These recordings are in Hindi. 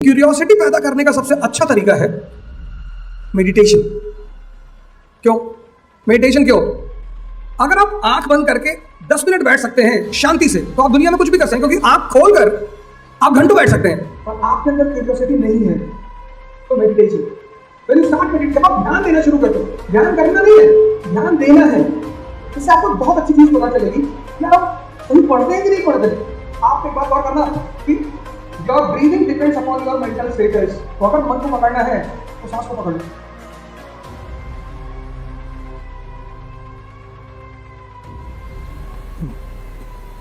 क्यूरियोसिटी पैदा करने का सबसे अच्छा तरीका है मेडिटेशन। क्यों मेडिटेशन? क्यों? अगर आप आंख बंद करके 10 मिनट बैठ सकते हैं शांति से, तो आप दुनिया में कुछ भी कर सकते हैं, क्योंकि आंख खोलकर आप घंटों बैठ सकते हैं। और आपके अंदर क्यूरियोसिटी नहीं है तो meditation, when you start meditation, जब आप ध्यान देना शुरू करते हो, ध्यान करना नहीं है, ध्यान देना है। इससे आपको बहुत अच्छी चीज पता चलेगी कि आप कहीं पढ़ते हैं कि नहीं पढ़ते। आप एक बात और करना कि your breathing depends upon your mental status। तो अगर मन को पकड़ना है तो सांस को पकड़ लो।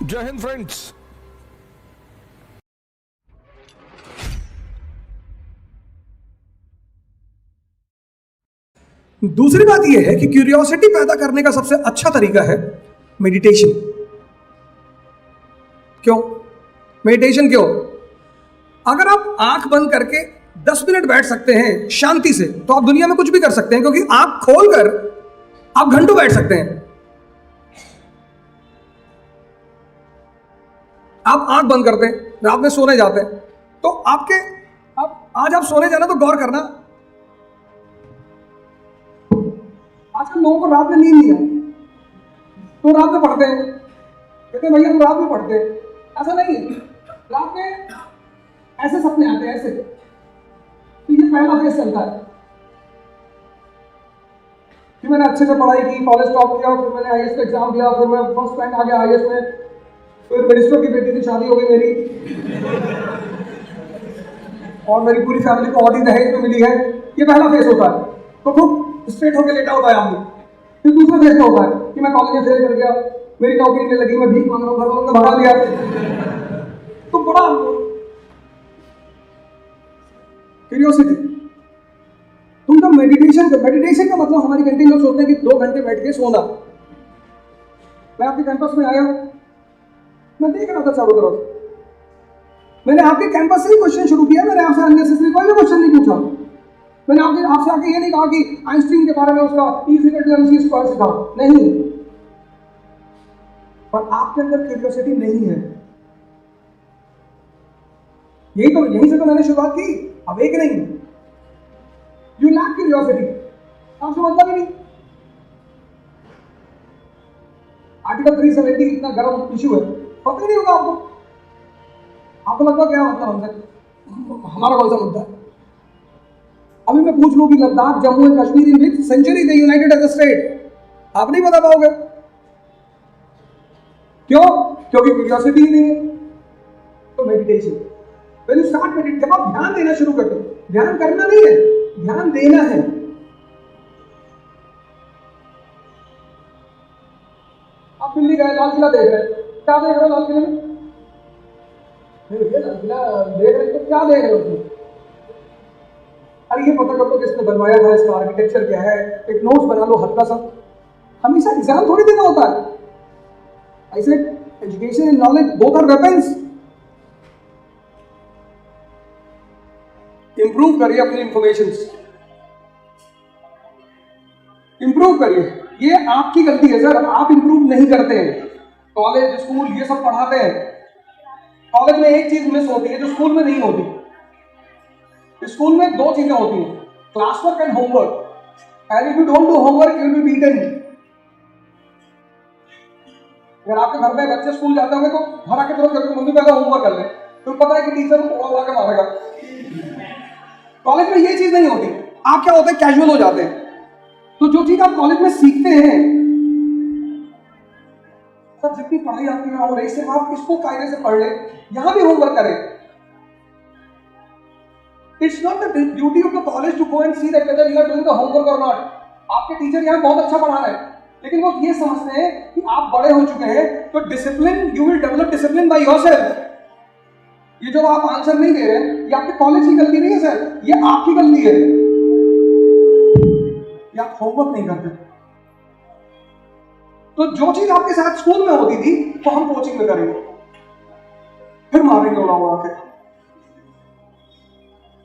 जय हिंद फ्रेंड्स। दूसरी बात यह है कि क्यूरियोसिटी पैदा करने का सबसे अच्छा तरीका है मेडिटेशन। क्यों मेडिटेशन? क्यों? अगर आप आंख बंद करके 10 मिनट बैठ सकते हैं शांति से, तो आप दुनिया में कुछ भी कर सकते हैं, क्योंकि आंख खोलकर आप घंटों बैठ सकते हैं। आप आंख बंद करते हैं, रात में सोने जाते हैं, तो आज आप सोने जाना तो गौर करना, आजकल लोगों को रात में नींद नहीं आती, तो रात में पढ़ते हैं, कहते हैं भैया हम रात में पढ़ते हैं। ऐसा नहीं है, रात में ऐसे सपने आते हैं ऐसे। तो ये पहला फेज चलता है कि मैंने अच्छे से पढ़ाई की, कॉलेज टॉप किया, फिर मैंने आईएएस का एग्जाम दिया, फिर मैं फर्स्ट रैंक आ गया आईएएस में, फिर मिनिस्टर की बेटी से शादी हो गई मेरी, और मेरी पूरी फैमिली को ऑडी दहेज में मिली है। ये पहला फेज होता है, तो खूब स्ट्रेट होकर लेटा होता है आदमी। फिर दूसरा फेज होता है कि मैं कॉलेज में फेल कर गया, मेरी नौकरी नहीं लगी, मैं भीख मांग रहा हूँ, घर वालों ने भगा दिया। तो बड़ा क्यूरियोसिटी। तुम जब मेडिटेशन का मतलब हमारी घंटे लोग सोचते हैं कि 2 घंटे बैठ के सोना। मैं आपके कैंपस में आया, मैं देख रहा था चारों तरफ, मैंने आपके कैंपस से ही क्वेश्चन शुरू किया, मैंने आपसे अननेसेसरी कोई भी क्वेश्चन नहीं पूछा। मैंने आपसे आके ये नहीं कहा कि आइंस्टीन के बारे में उसका E=mc² सिखा, नहीं। पर आपके अंदर क्यूरियोसिटी नहीं है। यहीं से तो मैंने शुरुआत की, अवेकनिंग। यू लैक क्यूरियोसिटी, आपसे मतलब ही नहीं। आर्टिकल 370 इतना गर्म इशू है, पता ही नहीं होगा आपको लगता क्या मतलब हमसे, हमारा कौन सा मुद्दा है। अभी मैं पूछ लूं कि Ladakh, Jammu and Kashmir in which century they united as a state, आप नहीं बता पाओगे। क्यों? क्योंकि क्यूरियोसिटी ही नहीं है। तो meditation, when you start meditation, जब आप ध्यान देना शुरू करते हो, ध्यान करना नहीं है, ध्यान देना है। आप दिल्ली गए, लाल किला देख रहे हैं, क्या देख रहे हो लाल किले में? लाल किला देख रहे हो तो क्या देख रहे हो? अरे ये पता कर लो किसने बनवाया था, इसका आर्किटेक्चर क्या है, एक नोट्स बना लो हल्का सा। हमेशा एग्जाम थोड़ी देना होता है। ऐसे education and knowledge both are weapons. Improve करिए अपनी इंफॉर्मेशन, इंप्रूव करिए। ये आपकी गलती है सर, आप इंप्रूव नहीं करते हैं। कॉलेज स्कूल ये सब पढ़ाते हैं, कॉलेज में एक चीज मिस होती है जो स्कूल में नहीं होती। स्कूल में 2 चीजें होती हैं, class work and homework. And if you don't do homework you will be beaten. अगर आपके घर में बच्चे स्कूल जाते होंगे तो घर आके तुरंत करके मम्मी पहले होमवर्क कर ले, तो पता है कि टीचर को उड़ा के मारेगा। कॉलेज में ये चीज नहीं होती। आप क्या होते हैं, कैजुअल हो जाते हैं। तो जो चीज आप कॉलेज में सीखते हैं, सब जितनी पढ़ाई आपकी यहाँ हो रही है, आप इसको कायदे से पढ़ ले, यहां भी होमवर्क करें। It's not the duty of the college to go and see that whether you are doing the homework or not. आपके टीचर यहाँ बहुत अच्छा पढ़ा रहे हैं, लेकिन वो ये समझते हैं कि आप बड़े हो चुके हैं, तो discipline, you will develop discipline by yourself। ये जो आप आंसर नहीं दे रहे हैं, ये आपके कॉलेज की गलती नहीं है सर, ये आपकी गलती है, ये आप होमवर्क नहीं करते। तो जो चीज आपके साथ स्कूल में होती थी, तो हम कोचिंग में करेंगे, फिर मारेंगे उड़ा उड़ा के।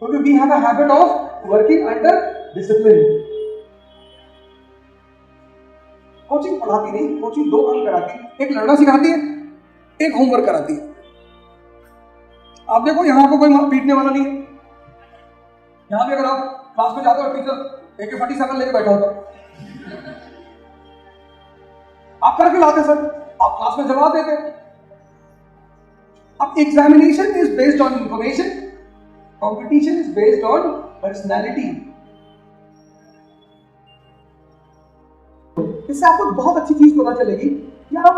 Because we have a habit of working under discipline। Coaching पढ़ाती नहीं, कोचिंग 2 काम कराती है, एक लड़ना सिखाती है, एक होमवर्क कराती है। आप देखो यहाँ को कोई पीटने वाला नहीं है, यहां भी अगर आप क्लास में जाते हो और टीचर AK-47 लेके बैठा होता, आप करके लाते सर, आप क्लास में जवाब देते। अब examination is based on information, competition is based on personality. इससे आपको बहुत अच्छी चीज पता चलेगी कि आप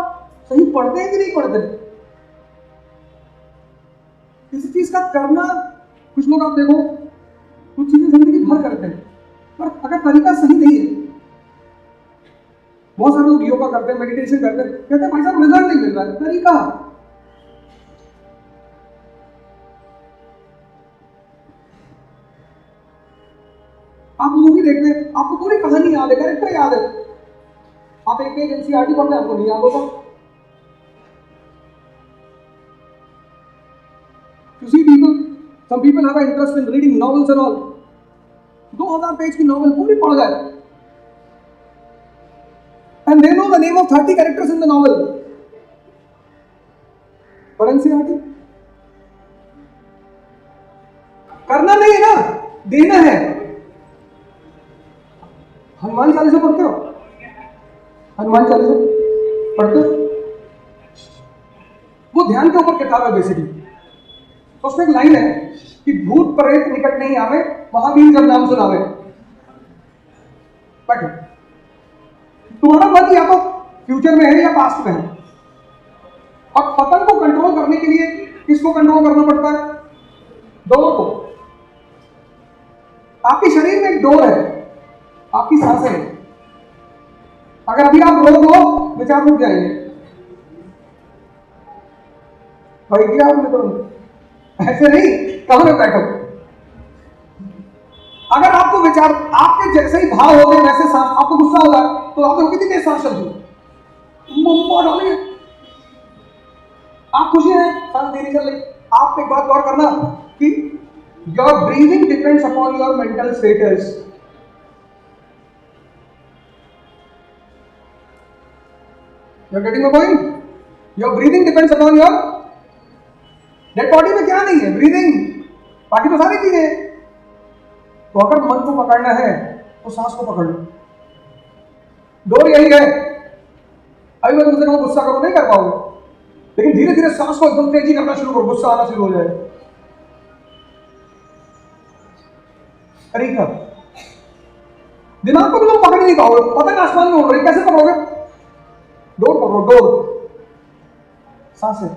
सही पढ़ते हैं कि नहीं पढ़ते। किसी चीज का करना, कुछ लोग आप देखो कुछ चीजें जिंदगी भर करते हैं, पर अगर तरीका सही नहीं है, बहुत सारे लोग योगा करते हैं, मेडिटेशन करते हैं, कहते हैं भाई साहब रिजल्ट नहीं मिल रहा है, तरीका। आप मूवी देखते हैं, आपको पूरी कहानी याद है, कैरेक्टर याद है, आप एक NCERT पढ़ते हैं, आपको नहीं याद होता। You see people, some people have an interest in reading novels and all. 2000 page की नॉवल पूरी पढ़ गए, and they know the name of 30 characters in the novel. पर NCERT करना नहीं है ना, देना है। हनुमान चालीसा पढ़ते हो? हनुमान चालीसा पढ़ते हो? वो ध्यान के ऊपर किताब है बेसिकली। तो उसमें एक लाइन है कि भूत प्रेत निकट नहीं आवे, महावीर जब नाम सुनावे। बैठो, तुम्हारा मन या तो फ्यूचर में है या पास्ट में है। अब पतन को कंट्रोल करने के लिए किसको कंट्रोल करना पड़ता है? डोर को। आपके शरीर में एक डोर है, आपकी सांसें हैं। अगर अभी आप रोक लो, विचार रुक जाएंगे। भाई क्या आपने तो ऐसे नहीं, कहां में बैठो। अगर आपको विचार, आपके जैसे ही भाव होते हैं वैसे सांस, आपको गुस्सा होगा तो आपको कितनी तेज सांस चलती, डालिए। आप खुशी हैं, सांस धीरे चल रही। आप एक बात गौर करना कि your breathing depends upon your mental status. You are getting my point? Your breathing depends upon your, dead body में क्या नहीं है? ब्रीदिंग, बाकी तो सारी चीजें हैं। तो अगर मन को पकड़ना है तो सांस को पकड़ लो। डोर यही है। अभी मैं तुमसे कहूं गुस्सा करो, नहीं कर पाओगे, लेकिन धीरे धीरे सांस को एकदम तेजी करना शुरू करो, गुस्सा आना शुरू हो जाए। तरीका, दिमाग को तुम पकड़ नहीं पाओगे, पतंग आसमान में उड़ रही, कैसे पकड़ोगे? डोर पकड़ो, डोर, सांसें।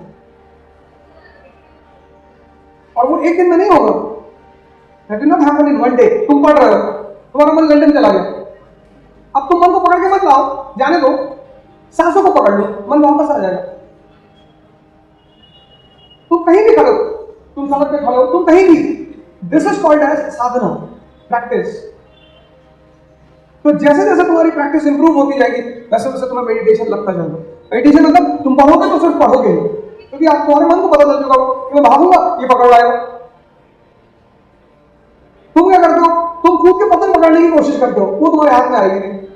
और वो एक दिन में नहीं होगा। That will not happen in one day. तुम पढ़ रहे हो, तुम्हारा मन लंदन चला गया, अब तुम मन को पकड़ के मत लाओ, जाने दो, सांसों को पकड़ लो, मन वापस आ जाएगा। तुम कहीं भी खड़े हो, तुम सड़क पे खड़े हो, तुम कहीं भी, this is called as sadhana, practice. तो जैसे जैसे तुम्हारी प्रैक्टिस इंप्रूव होती जाएगी, वैसे वैसे तुम्हें मेडिटेशन लगता जाएगा। मेडिटेशन मतलब तुम पढ़ोगे तो सिर्फ पढ़ोगे, क्योंकि आप तुम्हारे मन को पता चल चुका हो कि मैं भागूंगा, ये पकड़ लाएगा। तुम क्या करते हो? तुम खुद के पतंग पकड़ने की कोशिश करते हो, वो तुम्हारे हाथ में आएगी नहीं।